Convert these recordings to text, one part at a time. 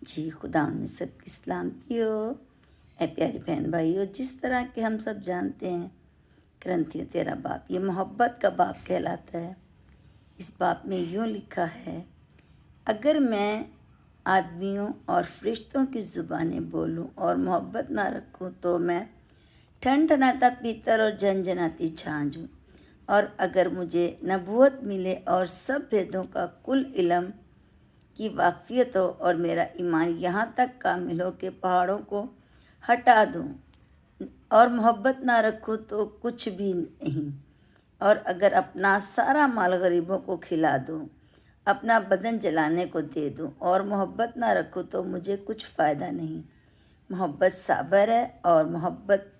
جی خدا ان سب کی سلامتی ہو۔ اے پیاری بہن بھائیو، جس طرح کہ ہم سب جانتے ہیں کرنتھیوں 13 باب یہ محبت کا باب کہلاتا ہے۔ اس باب میں یوں لکھا ہے، اگر میں آدمیوں اور فرشتوں کی زبانیں بولوں اور محبت نہ رکھوں تو میں ٹھنٹھناتا پیتل اور جھنجھناتی چھاچ ہوں، اور اگر مجھے نبوت ملے اور سب بھیدوں کا کل علم کی واقفیت ہو اور میرا ایمان یہاں تک کامل ہو کہ پہاڑوں کو ہٹا دوں اور محبت نہ رکھوں تو کچھ بھی نہیں، اور اگر اپنا سارا مال غریبوں کو کھلا دوں، اپنا بدن جلانے کو دے دوں اور محبت نہ رکھوں تو مجھے کچھ فائدہ نہیں۔ محبت صابر ہے اور محبت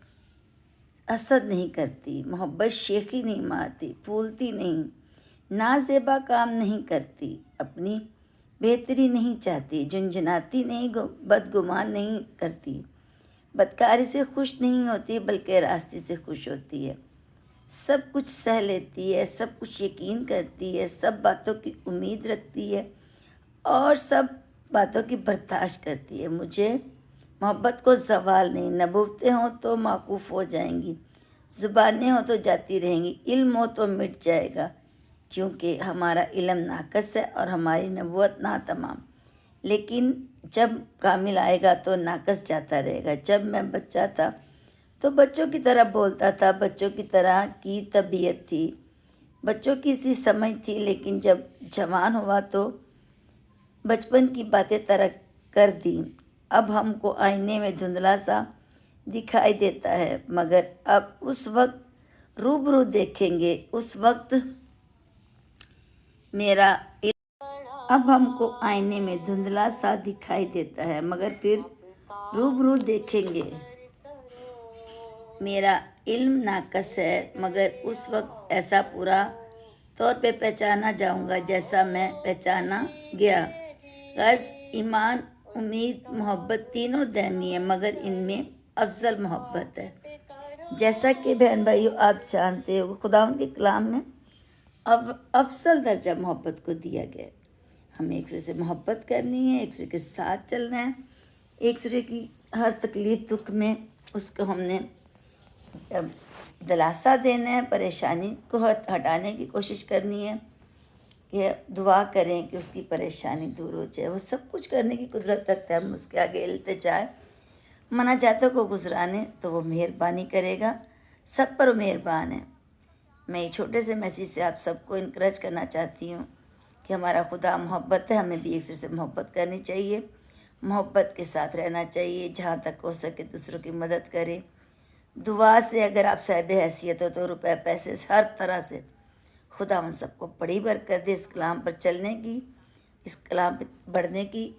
حسد نہیں کرتی، محبت شیخی نہیں مارتی، پھولتی نہیں، نازیبا کام نہیں کرتی، اپنی بہتری نہیں چاہتی، جھنجھناتی نہیں، بدگمان نہیں کرتی، بدکاری سے خوش نہیں ہوتی بلکہ راستے سے خوش ہوتی ہے، سب کچھ سہ لیتی ہے، سب کچھ یقین کرتی ہے، سب باتوں کی امید رکھتی ہے اور سب باتوں کی برداشت کرتی ہے۔ مجھے محبت کو زوال نہیں، نبوتیں ہوں تو موقوف ہو جائیں گی، زبانیں ہوں تو جاتی رہیں گی، علم ہو تو مٹ جائے گا، کیونکہ ہمارا علم ناقص ہے اور ہماری نبوت ناتمام، لیکن جب کامل آئے گا تو ناقص جاتا رہے گا۔ جب میں بچہ تھا تو بچوں کی طرح بولتا تھا، بچوں کی طرح کی طبیعت تھی، بچوں کی سی سمجھ تھی، لیکن جب جوان ہوا تو بچپن کی باتیں ترک کر دی۔ اب ہم کو آئینے میں دھندلا سا دکھائی دیتا ہے، مگر اب اس وقت روبرو دیکھیں گے، اس وقت میرا اب ہم کو آئینے میں دھندلا سا دکھائی دیتا ہے، مگر پھر روبرو دیکھیں گے۔ میرا علم ناقص ہے، مگر اس وقت ایسا پورا طور پہ پہچانا جاؤں گا جیسا میں پہچانا گیا۔ غرض ایمان، امید، محبت تینوں دائمی ہیں، مگر ان میں افضل محبت ہے۔ جیسا کہ بہن بھائیو آپ جانتے ہو، خداوند کے کلام میں افضل درجہ محبت کو دیا گیا ہے۔ ہمیں ایک دوسرے سے محبت کرنی ہے، ایک دوسرے کے ساتھ چلنا ہے، ایک دوسرے کی ہر تکلیف دکھ میں اس کو ہم نے دلاسا دینا ہے، پریشانی کو ہٹانے کی کوشش کرنی ہے، کہ دعا کریں کہ اس کی پریشانی دور ہو جائے۔ وہ سب کچھ کرنے کی قدرت رکھتا ہے، ہم اس کے آگے التجا مناجاتوں کو گزرانے تو وہ مہربانی کرے گا، سب پر مہربان ہے۔ میں ایک چھوٹے سے میسیج سے آپ سب کو انکریج کرنا چاہتی ہوں کہ ہمارا خدا محبت ہے، ہمیں بھی ایک دوسرے سے محبت کرنی چاہیے، محبت کے ساتھ رہنا چاہیے، جہاں تک ہو سکے دوسروں کی مدد کریں۔ دعا سے اگر آپ صاحب حیثیت ہو تو روپے پیسے سے ہر طرح سے خدا ہم سب کو بڑی برکت دے، اس کلام پر چلنے کی، اس کلام پہ بڑھنے کی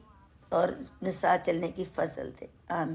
اور اپنے ساتھ چلنے کی فضل دے، آمین۔